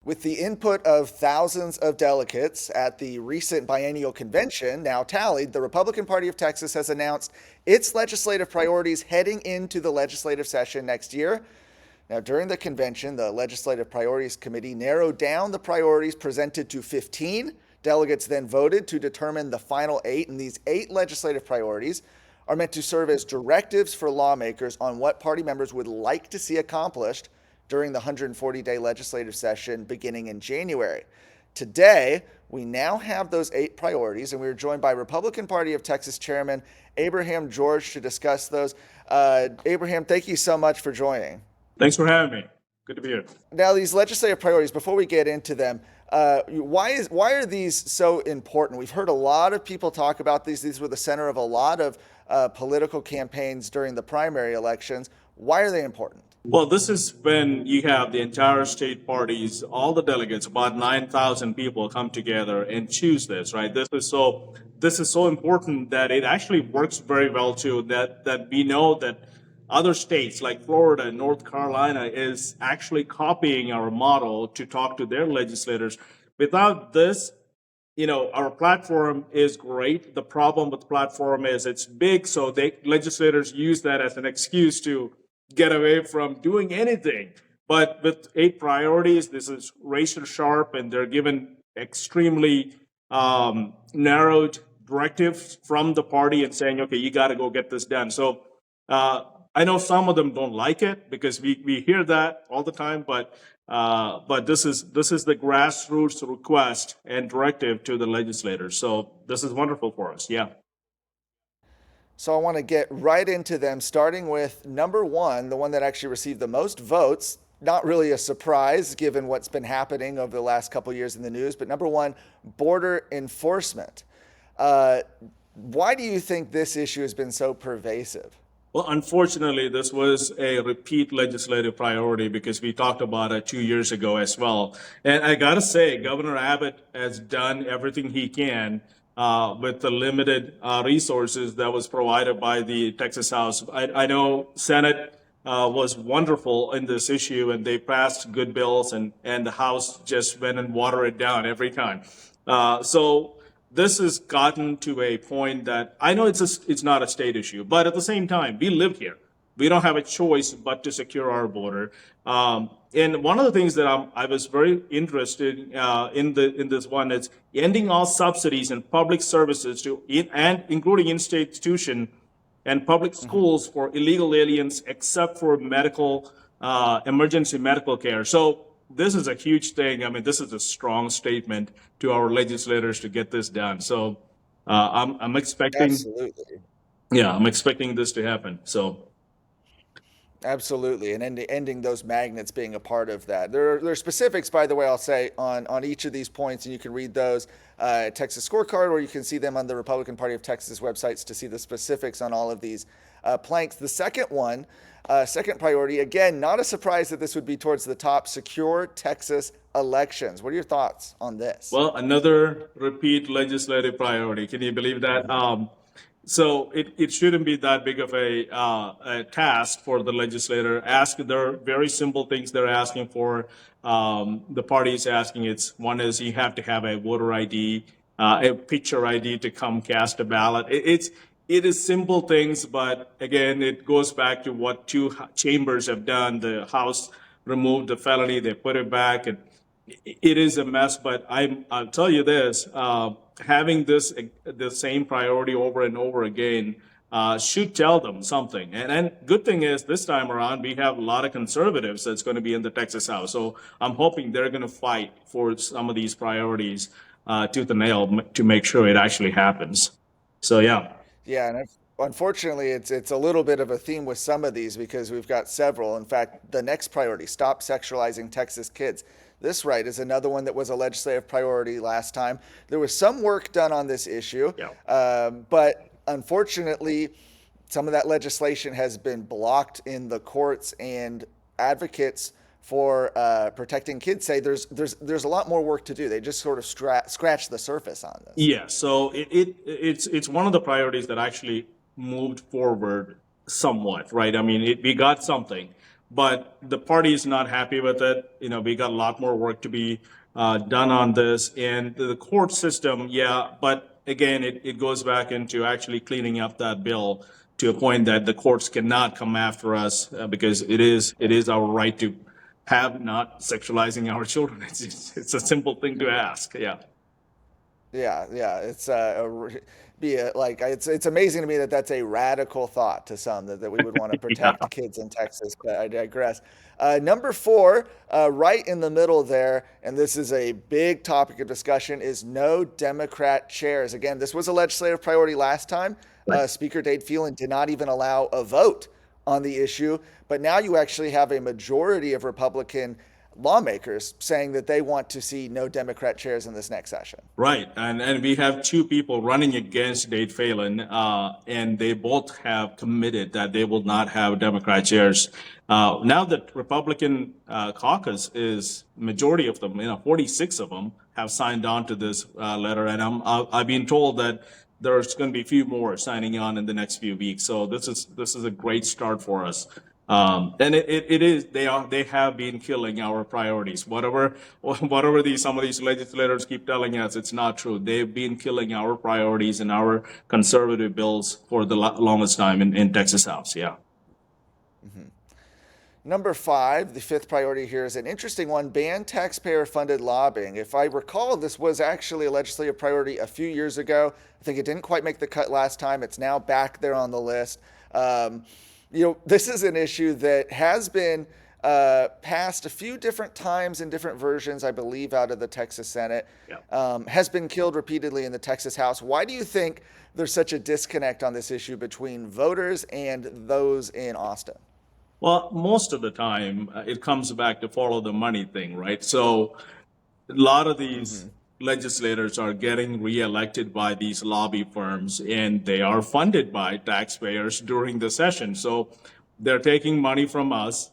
With the input of thousands of delegates at the recent biennial convention now tallied, the Republican Party of Texas has announced its legislative priorities heading into the legislative session next year. Now, during the convention, the Legislative Priorities Committee narrowed down the priorities presented to 15. Delegates then voted to determine the final 8, and these 8 legislative priorities are meant to serve as directives for lawmakers on what party members would like to see accomplished during the 140-day legislative session beginning in January. Today, we now have those 8 priorities, and we are joined by Republican Party of Texas Chairman Abraham George to discuss those. Abraham, thank you so much for joining. Thanks for having me. Good to be here. Now, these legislative priorities, before we get into them, why are these so important? We've heard a lot of people talk about these. These were the center of a lot of political campaigns during the primary elections. Why are they important? Well, this is when you have the entire state parties, all the delegates, about 9,000 people come together and choose this, right? This is so important that it actually works very well too, that we know that other states like Florida and North Carolina is actually copying our model to talk to their legislators. Without this, our platform is great. The problem with the platform is it's big, so legislators use that as an excuse to get away from doing anything. But with 8 priorities, this is razor sharp, and they're given extremely narrowed directives from the party and saying, okay, you got to go get this done. So I know some of them don't like it because we hear that all the time, but this is the grassroots request and directive to the legislators. So this is wonderful for us. Yeah. So I want to get right into them, starting with number 1, the one that actually received the most votes. Not really a surprise given what's been happening over the last couple of years in the news, but number 1, border enforcement. Why do you think this issue has been so pervasive? Well, unfortunately, this was a repeat legislative priority because we talked about it 2 years ago as well. And I got to say, Governor Abbott has done everything he can with the limited resources that was provided by the Texas House. I know Senate was wonderful in this issue, and they passed good bills, and the House just went and watered it down every time. So this has gotten to a point that I know it's not a state issue, but at the same time, we live here. We don't have a choice but to secure our border. And one of the things that I was very interested in this one is ending all subsidies and public services and including in-state institution and public schools for illegal aliens, except for medical emergency medical care. So this is a huge thing. I mean, this is a strong statement to our legislators to get this done. So I'm expecting. Absolutely. Yeah, I'm expecting this to happen. So. Absolutely, and ending those magnets being a part of that. There are specifics, by the way, I'll say, on each of these points, and you can read those at Texas Scorecard, or you can see them on the Republican Party of Texas websites to see the specifics on all of these planks. The second one, second priority, again, not a surprise that this would be towards the top, secure Texas elections. What are your thoughts on this? Well, another repeat legislative priority. Can you believe that? So it shouldn't be that big of a task for the legislator. There are very simple things they're asking for. The party is asking. One is you have to have a voter ID, a picture ID to come cast a ballot. It is simple things, but again, it goes back to what 2 chambers have done. The House removed the felony, they put it back, and it is a mess. But I'll tell you this. Having the same priority over and over again should tell them something. And good thing is this time around we have a lot of conservatives that's going to be in the Texas House. So I'm hoping they're going to fight for some of these priorities tooth and nail to make sure it actually happens. So yeah. Yeah, and unfortunately, it's a little bit of a theme with some of these because we've got several. In fact, the next priority, stop sexualizing Texas kids. This right is another one that was a legislative priority last time. There was some work done on this issue, but unfortunately, some of that legislation has been blocked in the courts, and advocates for protecting kids say there's a lot more work to do. They just sort of scratch the surface on this. Yeah, so it's one of the priorities that actually moved forward somewhat, right? I mean, we got something. but the party is not happy with it. We got a lot more work to be done on this, and the court system, yeah. But again, it goes back into actually cleaning up that bill to a point that the courts cannot come after us because it is our right to have not sexualizing our children. It's a simple thing to ask. Yeah. Yeah. It's like it's amazing to me that that's a radical thought to some that we would want to Yeah. protect kids in Texas. But I digress. Number four, right in the middle there, and this is a big topic of discussion, is no Democrat chairs. Again, this was a legislative priority last time. Speaker Dade Phelan did not even allow a vote on the issue, but now you actually have a majority of Republican lawmakers saying that they want to see no Democrat chairs in this next session. Right, and we have two people running against Dade Phelan, and they both have committed that they will not have Democrat chairs. Now the Republican caucus is majority of them, 46 of them have signed on to this letter, and I've been told that there's going to be a few more signing on in the next few weeks. So this is a great start for us. And it is they have been killing our priorities. Whatever some of these legislators keep telling us, it's not true. They've been killing our priorities and our conservative bills for the longest time in Texas House. Yeah. Number five, the fifth priority here is an interesting one: ban taxpayer-funded lobbying. If I recall, this was actually a legislative priority a few years ago. I think it didn't quite make the cut last time. It's now back there on the list. This is an issue that has been passed a few different times in different versions, I believe, out of the Texas Senate, has been killed repeatedly in the Texas House. Why do you think there's such a disconnect on this issue between voters and those in Austin? Well, most of the time, it comes back to follow the money thing, right? So a lot of these legislators are getting reelected by these lobby firms, and they are funded by taxpayers during the session. So they're taking money from us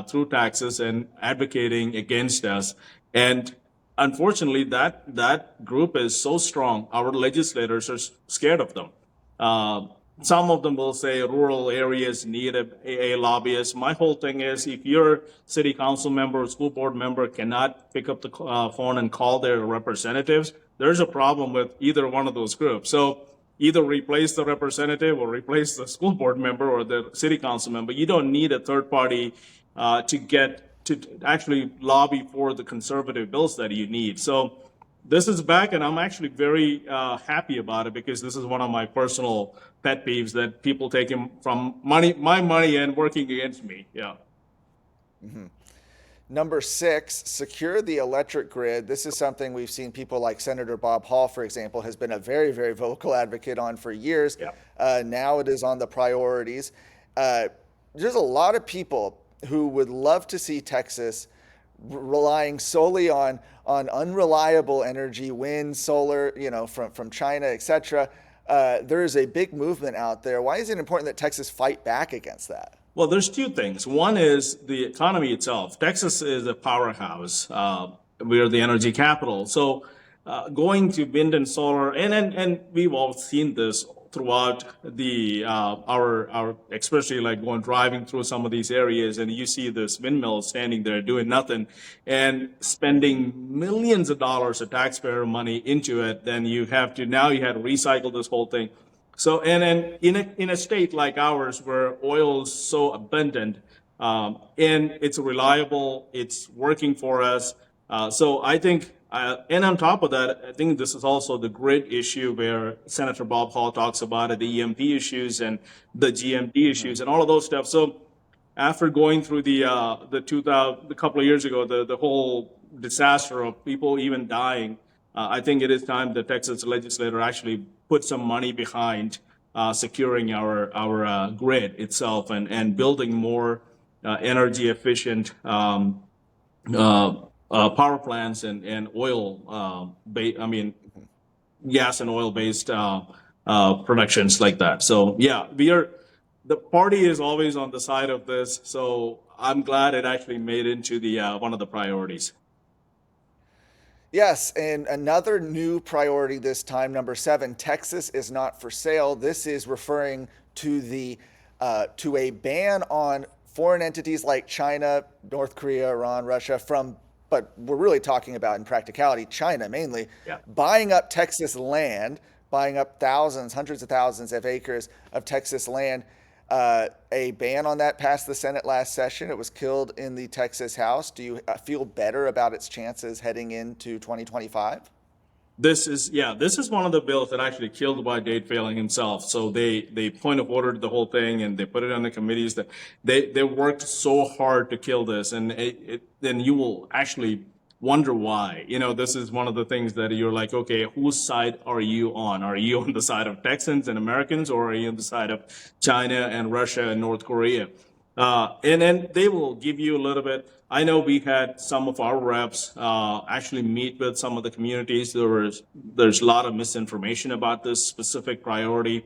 through taxes and advocating against us. And unfortunately, that group is so strong. Our legislators are scared of them. Uh, some of them will say rural areas need a lobbyist. My whole thing is, if your city council member or school board member cannot pick up the phone and call their representatives, there's a problem with either one of those groups. So either replace the representative or replace the school board member or the city council member. You don't need a third party to actually lobby for the conservative bills that you need. So this is back, and I'm actually very happy about it because this is one of my personal pet peeves that people taking from my money and working against me. Yeah. Number six, secure the electric grid. This is something we've seen people like Senator Bob Hall, for example, has been a very, very vocal advocate on for years. Yeah. Now it is on the priorities. There's a lot of people who would love to see Texas relying solely on unreliable energy, wind, solar, from China, etc. There is a big movement out there. Why is it important that Texas fight back against that? Well, there's two things. One is the economy itself. Texas is a powerhouse. We are the energy capital. So going to wind and solar, and we've all seen this throughout our especially like driving through some of these areas, and you see this windmill standing there doing nothing and spending millions of dollars of taxpayer money into it. Then you had to recycle this whole thing. So, and then in a state like ours where oil is so abundant, and it's reliable, it's working for us. So I think, and on top of that, I think this is also the grid issue where Senator Bob Hall talks about it, the EMP issues and the GMD issues and all of those stuff. So after going through the a couple of years ago, the whole disaster of people even dying, I think it is time the Texas legislature actually put some money behind securing our grid itself and building more energy efficient power plants and oil, gas and oil based productions like that. So yeah, the party is always on the side of this. So I'm glad it actually made into the one of the priorities. Yes, and another new priority this time, number seven, Texas is not for sale. This is referring to to a ban on foreign entities like China, North Korea, Iran, Russia but we're really talking about in practicality, China mainly, Yeah. buying up Texas land, buying up thousands, hundreds of thousands of acres of Texas land. A ban on that passed the Senate last session. It was killed in the Texas House. Do you feel better about its chances heading into 2025? This is one of the bills that actually killed by Dade Failing himself. So they point of ordered the whole thing and they put it on the committees. That they worked so hard to kill this, and then you will actually wonder why. This is one of the things that you're like, okay, whose side are you on? Are you on the side of Texans and Americans, or are you on the side of China and Russia and North Korea? And then they will give you a little bit. I know we had some of our reps actually meet with some of the communities. There's a lot of misinformation about this specific priority,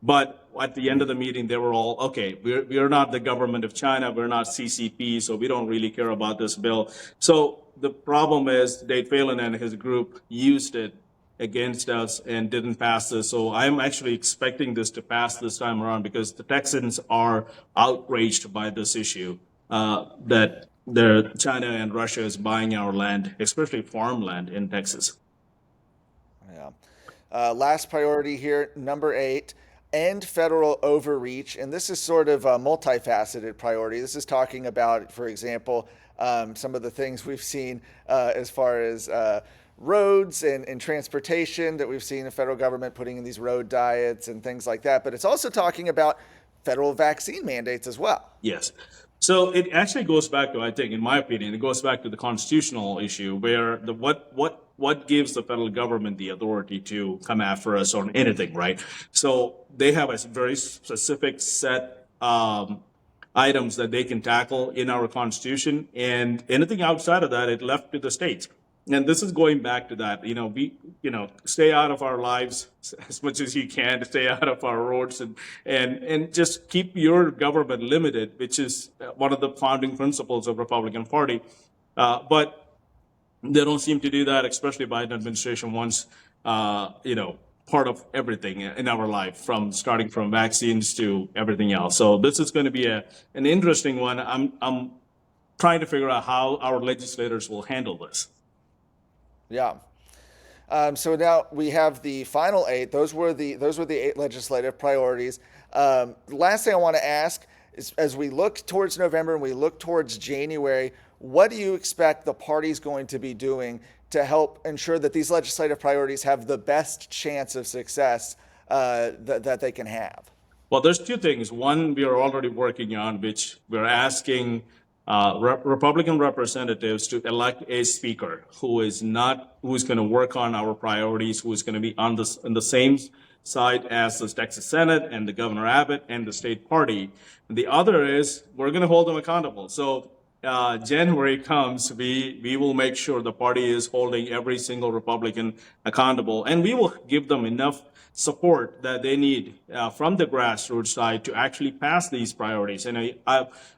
but at the end of the meeting, they were all okay. We're not the government of China. We're not CCP, so we don't really care about this bill. So the problem is Dade Phelan and his group used it against us and didn't pass this. So I'm actually expecting this to pass this time around because the Texans are outraged by this issue that China and Russia is buying our land, especially farmland in Texas. Yeah. Last priority here, number 8, end federal overreach. And this is sort of a multifaceted priority. This is talking about, for example, some of the things we've seen as far as roads and transportation that we've seen the federal government putting in these road diets and things like that. But it's also talking about federal vaccine mandates as well. Yes. So it actually goes back to, I think, in my opinion, it goes back to the constitutional issue where what gives the federal government the authority to come after us on anything, right? So they have a very specific set items that they can tackle in our constitution, and anything outside of that, it left to the states. And this is going back to that, stay out of our lives as much as you can, stay out of our roads, and just keep your government limited, which is one of the founding principles of Republican Party. But they don't seem to do that, especially Biden administration wants, part of everything in our life, starting from vaccines to everything else. So this is going to be an interesting one. I'm trying to figure out how our legislators will handle this. Yeah. So now we have the final 8. Those were the 8 legislative priorities. Last thing I want to ask is, as we look towards November and we look towards January, what do you expect the party's going to be doing to help ensure that these legislative priorities have the best chance of success that they can have? Well, there's 2 things. One, we are already working on, which we're asking Republican representatives to elect a speaker who's going to work on our priorities, who is going to be on the same side as the Texas Senate and the Governor Abbott and the state party. And the other is we're going to hold them accountable. So January comes, we will make sure the party is holding every single Republican accountable, and we will give them enough support that they need from the grassroots side to actually pass these priorities. And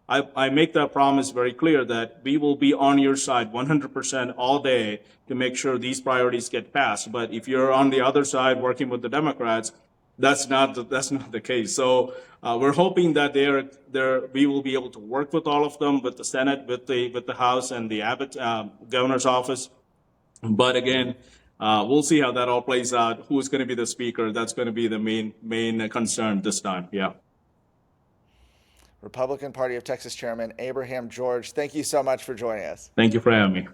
I make that promise very clear that we will be on your side 100% all day to make sure these priorities get passed. But if you're on the other side working with the Democrats, that's not the case. So we're hoping that we will be able to work with all of them, with the Senate, with the House, and the Abbott governor's office. But again, we'll see how that all plays out. Who's going to be the speaker? That's going to be the main concern this time. Yeah. Republican Party of Texas Chairman Abraham George, thank you so much for joining us. Thank you for having me.